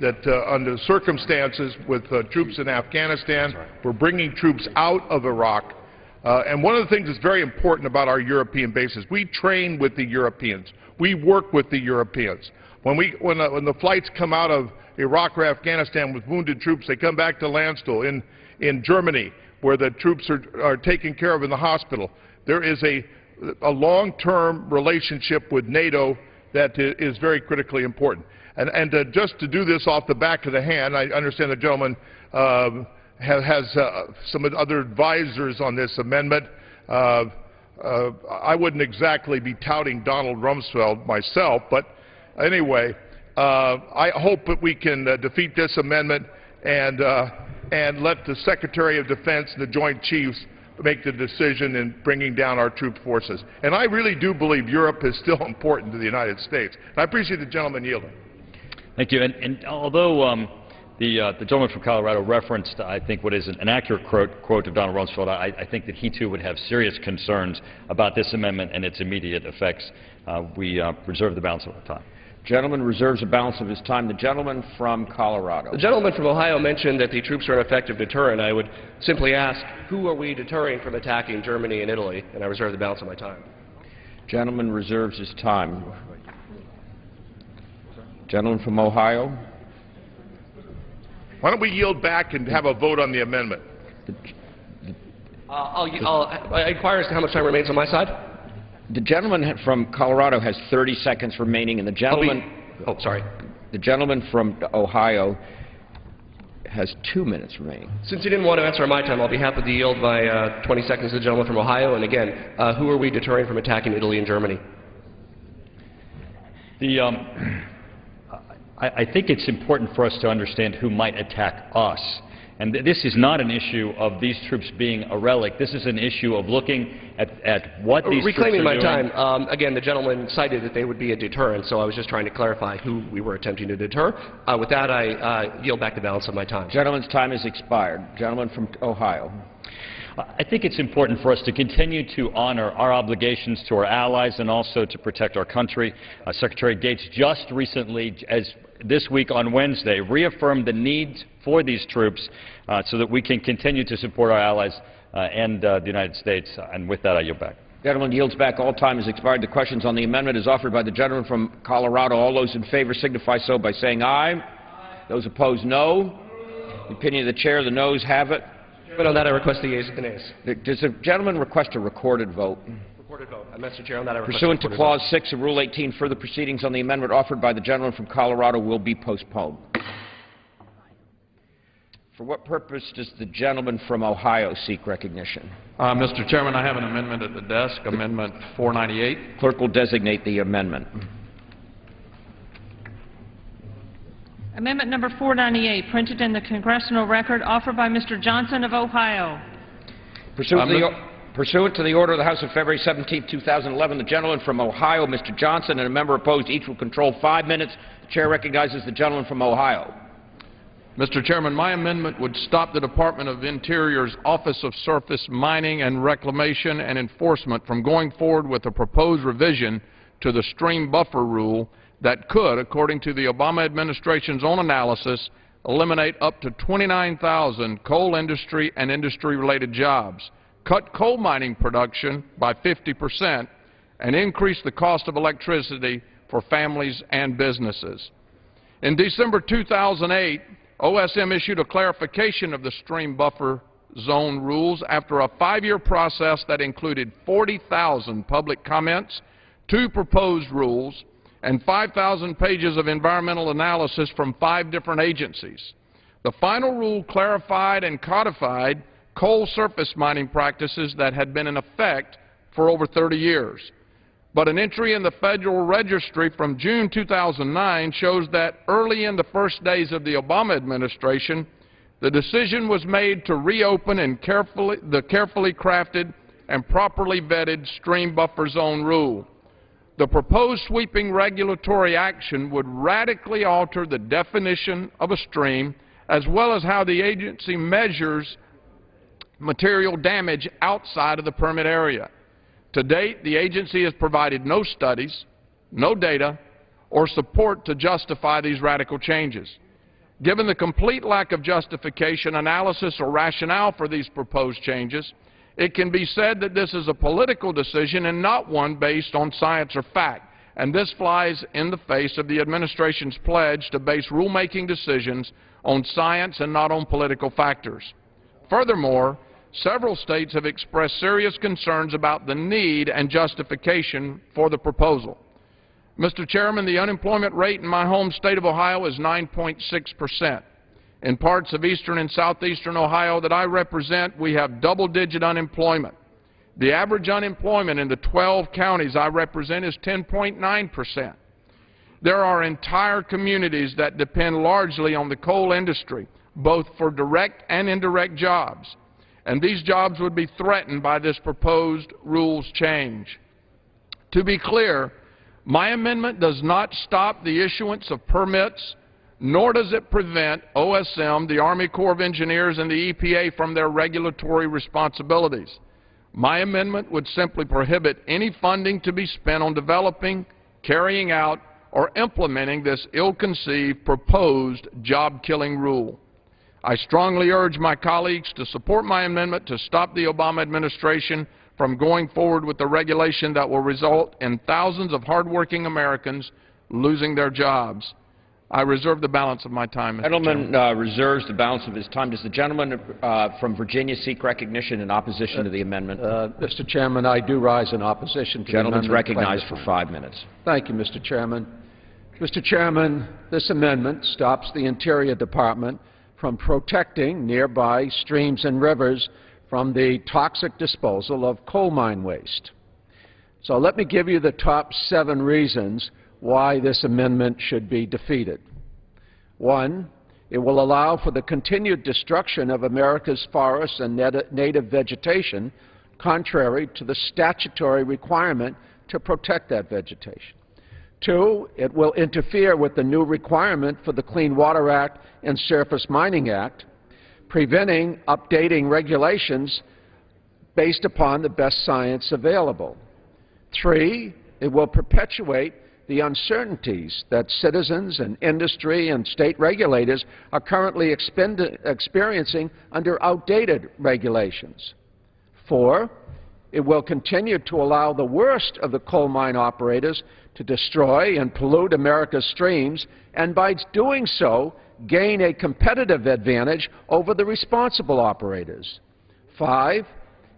that under the circumstances with troops in Afghanistan, we're bringing troops out of Iraq. And one of the things that's very important about our European bases, we train with the Europeans. We work with the Europeans. When the flights come out of Iraq or Afghanistan with wounded troops, they come back to Landstuhl. In Germany, where the troops are taken care of in the hospital, there is a long-term relationship with NATO that is very critically important. And just to do this off the back of the hand, I understand the gentleman has some other advisors on this amendment. I wouldn't exactly be touting Donald Rumsfeld myself, but anyway, I hope that we can defeat this amendment and let the Secretary of Defense and the Joint Chiefs make the decision in bringing down our troop forces. And I really do believe Europe is still important to the United States. And I appreciate the gentleman yielding. Thank you. And although the gentleman from Colorado referenced, I think, what is an accurate quote of Donald Rumsfeld, I think that he too would have serious concerns about this amendment and its immediate effects. We reserve the balance of our time. Gentleman reserves the balance of his time. The gentleman from Colorado. The gentleman from Ohio mentioned that the troops are an effective deterrent. I would simply ask, who are we deterring from attacking Germany and Italy? And I reserve the balance of my time. Gentleman reserves his time. Gentleman from Ohio. Why don't we yield back and have a vote on the amendment? I'll inquire as to how much time remains on my side. The gentleman from Colorado has 30 seconds remaining, and the gentleman the gentleman from Ohio has 2 minutes remaining. Since he didn't want to answer my time, I'll be happy to yield my 20 seconds to the gentleman from Ohio. And again, who are we deterring from attacking Italy and Germany? I think it's important for us to understand who might attack us. And this is not an issue of these troops being a relic. This is an issue of looking at what these troops are doing. Reclaiming my time, again, the gentleman cited that they would be a deterrent, so I was just trying to clarify who we were attempting to deter. With that, I yield back the balance of my time. Gentleman's time has expired. Gentleman from Ohio. I think it's important for us to continue to honor our obligations to our allies and also to protect our country. Secretary Gates just recently, as this week on Wednesday, reaffirmed the need for these troops so that we can continue to support our allies and the United States. And with that, I yield back. The gentleman yields back. All time has expired. The questions on the amendment is offered by the gentleman from Colorado. All those in favor signify so by saying aye. Those opposed, no. The opinion of the chair, the noes have it. But on that, I request the yeas and the nays. Does the gentleman request a recorded vote? Recorded vote. Mr. Chair, on that, I request Pursuant to a Clause 6 of Rule 18, further proceedings on the amendment offered by the gentleman from Colorado will be postponed. For what purpose does the gentleman from Ohio seek recognition? Mr. Chairman, I have an amendment at the desk, Amendment 498. Clerk will designate the amendment. Amendment number 498, printed in the Congressional Record, offered by Mr. Johnson of Ohio. Pursuant to the order of the House of February 17, 2011, the gentleman from Ohio, Mr. Johnson, and a member opposed, each will control 5 minutes. The chair recognizes the gentleman from Ohio. Mr. Chairman, my amendment would stop the Department of Interior's Office of Surface Mining and Reclamation and Enforcement from going forward with a proposed revision to the stream buffer rule that could, according to the Obama administration's own analysis, eliminate up to 29,000 coal industry and industry-related jobs, cut coal mining production by 50%, and increase the cost of electricity for families and businesses. In December 2008, OSM issued a clarification of the stream buffer zone rules after a 5-year process that included 40,000 public comments, 2 proposed rules, and 5,000 pages of environmental analysis from 5 different agencies. The final rule clarified and codified coal surface mining practices that had been in effect for over 30 years. But an entry in the Federal Registry from June 2009 shows that early in the first days of the Obama administration, the decision was made to reopen the carefully crafted and properly vetted stream buffer zone rule. The proposed sweeping regulatory action would radically alter the definition of a stream as well as how the agency measures material damage outside of the permit area. To date, the agency has provided no studies, no data, or support to justify these radical changes. Given the complete lack of justification, analysis, or rationale for these proposed changes, it can be said that this is a political decision and not one based on science or fact, and this flies in the face of the administration's pledge to base rulemaking decisions on science and not on political factors. Furthermore, several states have expressed serious concerns about the need and justification for the proposal. Mr. Chairman, the unemployment rate in my home state of Ohio is 9.6%. In parts of eastern and southeastern Ohio that I represent, we have double-digit unemployment. The average unemployment in the 12 counties I represent is 10.9%. There are entire communities that depend largely on the coal industry, both for direct and indirect jobs, and these jobs would be threatened by this proposed rules change. To be clear, my amendment does not stop the issuance of permits, nor does it prevent OSM, the Army Corps of Engineers, and the EPA from their regulatory responsibilities. My amendment would simply prohibit any funding to be spent on developing, carrying out, or implementing this ill-conceived proposed job-killing rule. I strongly urge my colleagues to support my amendment to stop the Obama administration from going forward with the regulation that will result in thousands of hardworking Americans losing their jobs. I reserve the balance of my time, Mr. Chairman. The gentleman reserves the balance of his time. Does the gentleman from Virginia seek recognition in opposition to the amendment? Mr. Chairman, I do rise in opposition to the amendment. The gentleman is recognized for 5 minutes. Thank you, Mr. Chairman. Mr. Chairman, this amendment stops the Interior Department from protecting nearby streams and rivers from the toxic disposal of coal mine waste. So let me give you the top 7 reasons why this amendment should be defeated. 1, it will allow for the continued destruction of America's forests and native vegetation, contrary to the statutory requirement to protect that vegetation. 2, it will interfere with the new requirement for the Clean Water Act and Surface Mining Act, preventing updating regulations based upon the best science available. 3, it will perpetuate the uncertainties that citizens and industry and state regulators are currently experiencing under outdated regulations. 4, it will continue to allow the worst of the coal mine operators to destroy and pollute America's streams, and by doing so, gain a competitive advantage over the responsible operators. 5,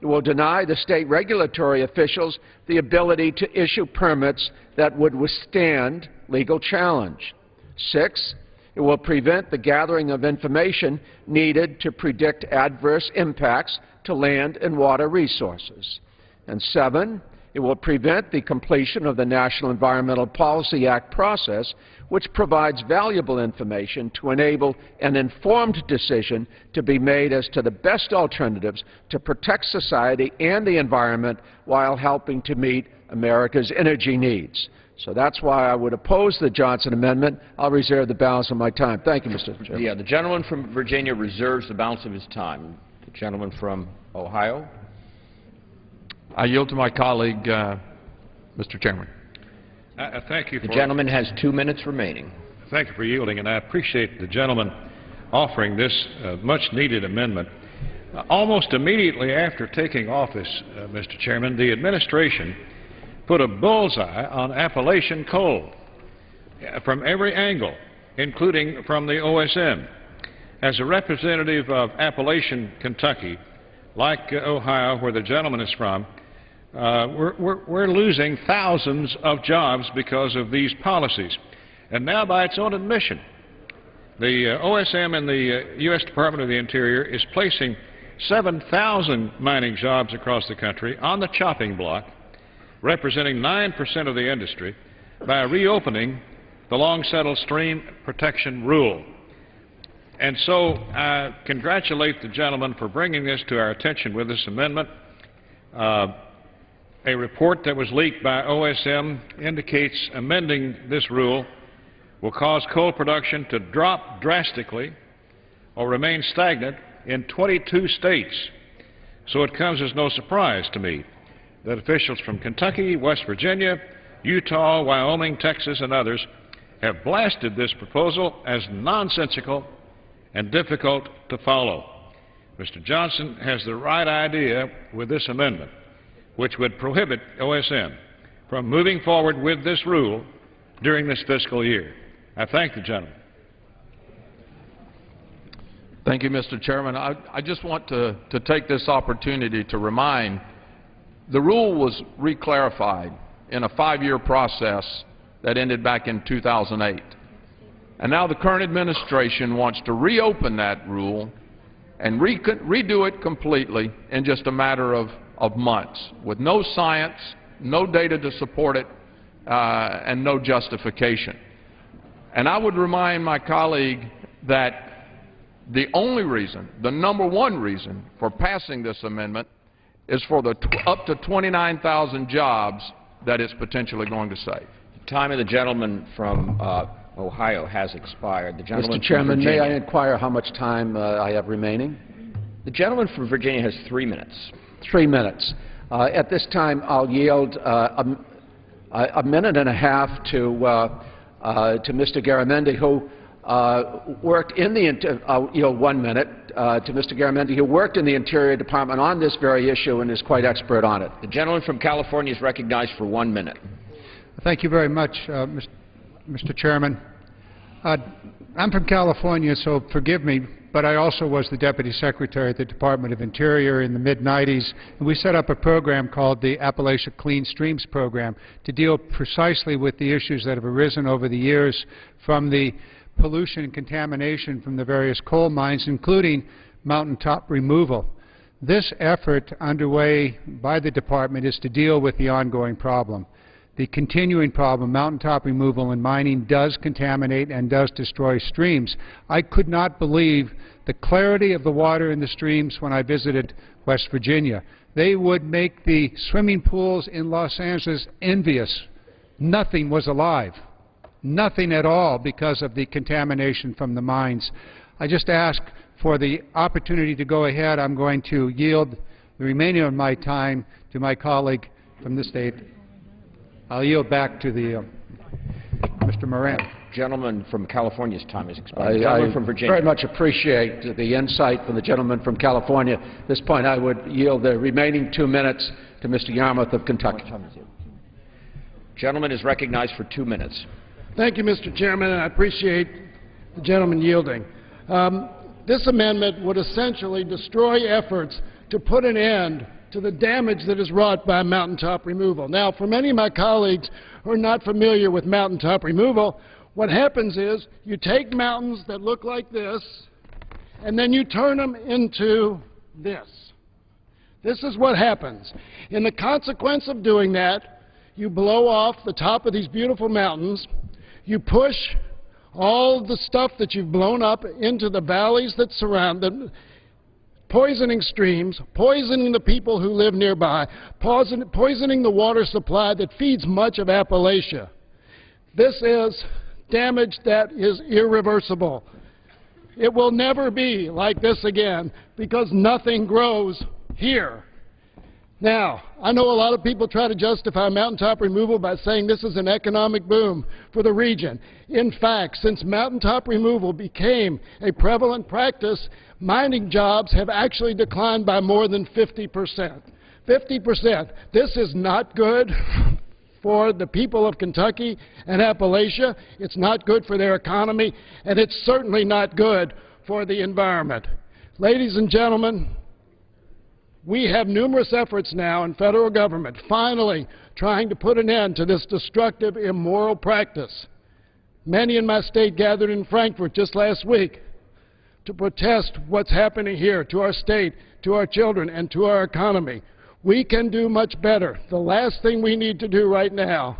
it will deny the state regulatory officials the ability to issue permits that would withstand legal challenge. 6, it will prevent the gathering of information needed to predict adverse impacts to land and water resources. And 7, it will prevent the completion of the National Environmental Policy Act process, which provides valuable information to enable an informed decision to be made as to the best alternatives to protect society and the environment while helping to meet America's energy needs. So that's why I would oppose the Johnson amendment. I'll reserve the balance of my time. Thank you, Mr. Chairman. Yeah, the gentleman from Virginia reserves the balance of his time. The gentleman from Ohio. I yield to my colleague, Mr. Chairman. Thank you. The gentleman has 2 minutes remaining. Thank you for yielding, and I appreciate the gentleman offering this much-needed amendment. Almost immediately after taking office, Mr. Chairman, the administration put a bullseye on Appalachian coal from every angle, including from the OSM. As a representative of Appalachian Kentucky, like Ohio, where the gentleman is from, we're losing thousands of jobs because of these policies. And now, by its own admission, the OSM and the U.S. Department of the Interior is placing 7,000 mining jobs across the country on the chopping block, representing 9% of the industry, by reopening the long-settled stream protection rule. And so I congratulate the gentleman for bringing this to our attention with this amendment. A report that was leaked by OSM indicates amending this rule will cause coal production to drop drastically or remain stagnant in 22 states. So it comes as no surprise to me that officials from Kentucky, West Virginia, Utah, Wyoming, Texas, and others have blasted this proposal as nonsensical and difficult to follow. Mr. Johnson has the right idea with this amendment, which would prohibit OSM from moving forward with this rule during this fiscal year. I thank the gentleman. Thank you, Mr. Chairman. I just want to take this opportunity to remind the rule was reclarified in a 5-year process that ended back in 2008. And now the current administration wants to reopen that rule and redo it completely in just a matter of months, with no science, no data to support it, and no justification. And I would remind my colleague that the only reason, the number one reason for passing this amendment is for the up to 29,000 jobs that it's potentially going to save. The time of the gentleman from Ohio has expired. The gentleman Mr. Chairman, from Virginia, may I inquire how much time I have remaining? The gentleman from Virginia has 3 minutes. 3 minutes. At this time, I'll yield a minute and a half to Mr. Garamendi, who worked in the 1 minute to Mr. Garamendi, who worked in the Interior Department on this very issue and is quite expert on it. The gentleman from California is recognized for 1 minute. Thank you very much, Mr. Chairman. I'm from California, so forgive me, but I also was the Deputy Secretary at the Department of Interior in the mid-90s, and we set up a program called the Appalachia Clean Streams Program to deal precisely with the issues that have arisen over the years from the pollution and contamination from the various coal mines, including mountaintop removal. This effort underway by the Department is to deal with the ongoing problem. The continuing problem, mountaintop removal and mining, does contaminate and does destroy streams. I could not believe the clarity of the water in the streams when I visited West Virginia. They would make the swimming pools in Los Angeles envious. Nothing was alive. Nothing at all because of the contamination from the mines. I just ask for the opportunity to go ahead. I'm going to yield the remainder of my time to my colleague from the state. I'll yield back to the Mr. Moran. Gentleman from California's time has expired. Gentleman from Virginia. Very much appreciate the insight from the gentleman from California. At this point, I would yield the remaining 2 minutes to Mr. Yarmouth of Kentucky. Gentleman is recognized for 2 minutes. Thank you, Mr. Chairman, and I appreciate the gentleman yielding. This amendment would essentially destroy efforts to put an end to the damage that is wrought by mountaintop removal. Now, for many of my colleagues who are not familiar with mountaintop removal, what happens is you take mountains that look like this, and then you turn them into this. This is what happens. In the consequence of doing that, you blow off the top of these beautiful mountains, you push all the stuff that you've blown up into the valleys that surround them, poisoning streams, poisoning the people who live nearby, poisoning the water supply that feeds much of Appalachia. This is damage that is irreversible. It will never be like this again because nothing grows here. Now, I know a lot of people try to justify mountaintop removal by saying this is an economic boom for the region. In fact, since mountaintop removal became a prevalent practice, mining jobs have actually declined by more than 50%. 50%. This is not good for the people of Kentucky and Appalachia. It's not good for their economy, and it's certainly not good for the environment. Ladies and gentlemen, we have numerous efforts now in federal government finally trying to put an end to this destructive, immoral practice. Many in my state gathered in Frankfurt just last week to protest what's happening here to our state, to our children, and to our economy. We can do much better. The last thing we need to do right now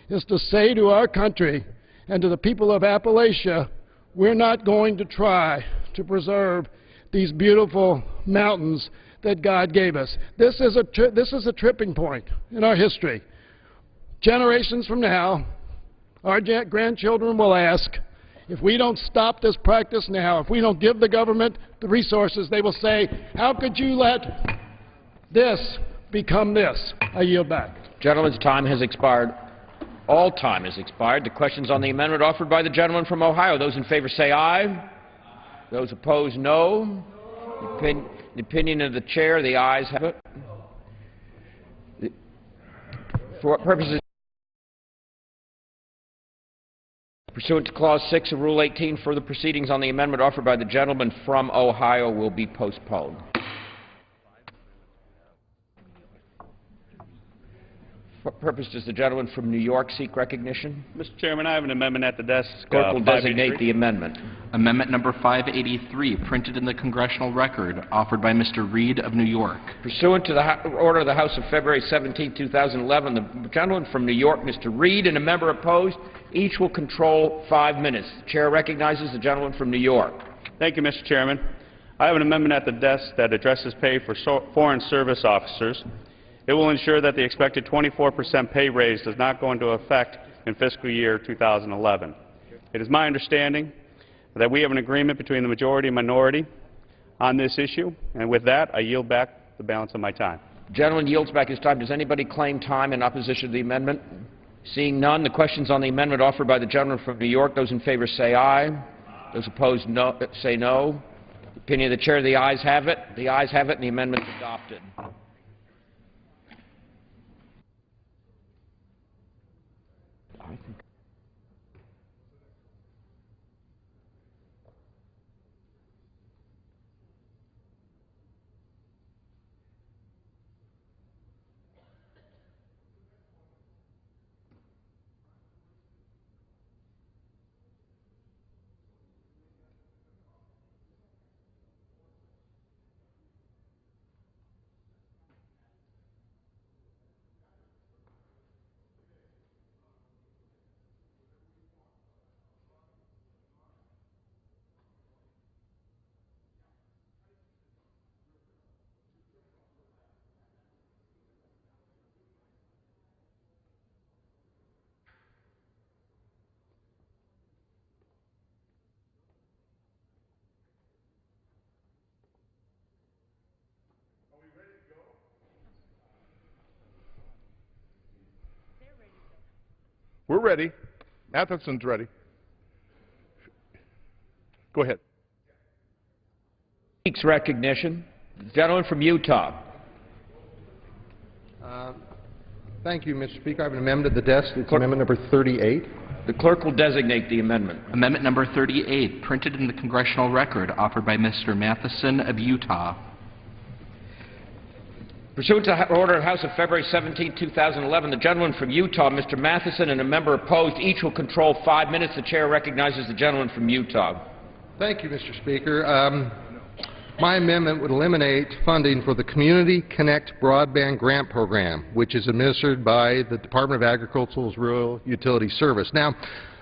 is to say to our country and to the people of Appalachia, we're not going to try to preserve these beautiful mountains that God gave us. This is a tripping point in our history. Generations from now, our grandchildren will ask, if we don't stop this practice now, if we don't give the government the resources, they will say, how could you let this become this? I yield back. Gentleman's time has expired. All time has expired. The questions on the amendment offered by the gentleman from Ohio. Those in favor say aye. Those opposed, no. The opinion of the chair, the ayes have it. For purposes pursuant to Clause 6 of Rule 18, further proceedings on the amendment offered by the gentleman from Ohio will be postponed. For what purpose does the gentleman from New York seek recognition? Mr. Chairman, I have an amendment at the desk. Clerk will designate the amendment. Amendment number 583, printed in the Congressional Record, offered by Mr. Reed of New York. Pursuant to the order of the House of February 17, 2011, the gentleman from New York, Mr. Reed, and a member opposed, each will control 5 minutes. The chair recognizes the gentleman from New York. Thank you, Mr. Chairman. I have an amendment at the desk that addresses pay for foreign service officers. It will ensure that the expected 24% pay raise does not go into effect in fiscal year 2011. It is my understanding that we have an agreement between the majority and minority on this issue, and with that, I yield back the balance of my time. The gentleman yields back his time. Does anybody claim time in opposition to the amendment? Seeing none, the questions on the amendment offered by the gentleman from New York. Those in favor say aye. Those opposed say no. The opinion of the chair, the ayes have it. The ayes have it, and the amendment is adopted. We're ready. Matheson's ready. Go ahead. Seeks recognition. The gentleman from Utah. Thank you, Mr. Speaker. I have an amendment at the desk. It's amendment number 38. The clerk will designate the amendment. Amendment number 38, printed in the congressional record, offered by Mr. Matheson of Utah. Pursuant to order of House of February 17, 2011, the gentleman from Utah, Mr. Matheson, and a member opposed, each will control 5 minutes. The chair recognizes the gentleman from Utah. Thank you, Mr. Speaker. My amendment would eliminate funding for the Community Connect Broadband Grant Program, which is administered by the Department of Agriculture's Rural Utility Service. Now,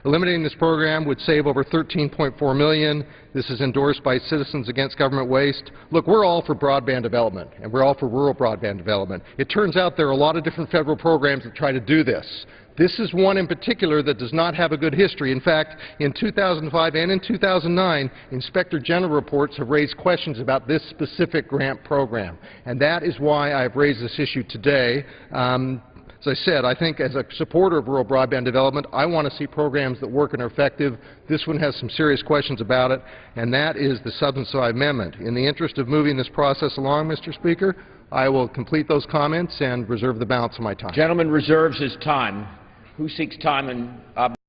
eliminating this program would save over $13.4 million. This is endorsed by Citizens Against Government Waste. Look, we're all for broadband development, and we're all for rural broadband development. It turns out there are a lot of different federal programs that try to do this. This is one in particular that does not have a good history. In fact, in 2005 and in 2009, Inspector General reports have raised questions about this specific grant program. And that is why I've raised this issue today. As I said, I think as a supporter of rural broadband development, I want to see programs that work and are effective. This one has some serious questions about it, and that is the substance of my amendment. In the interest of moving this process along, Mr. Speaker, I will complete those comments and reserve the balance of my time. Gentleman reserves his time. Who seeks time and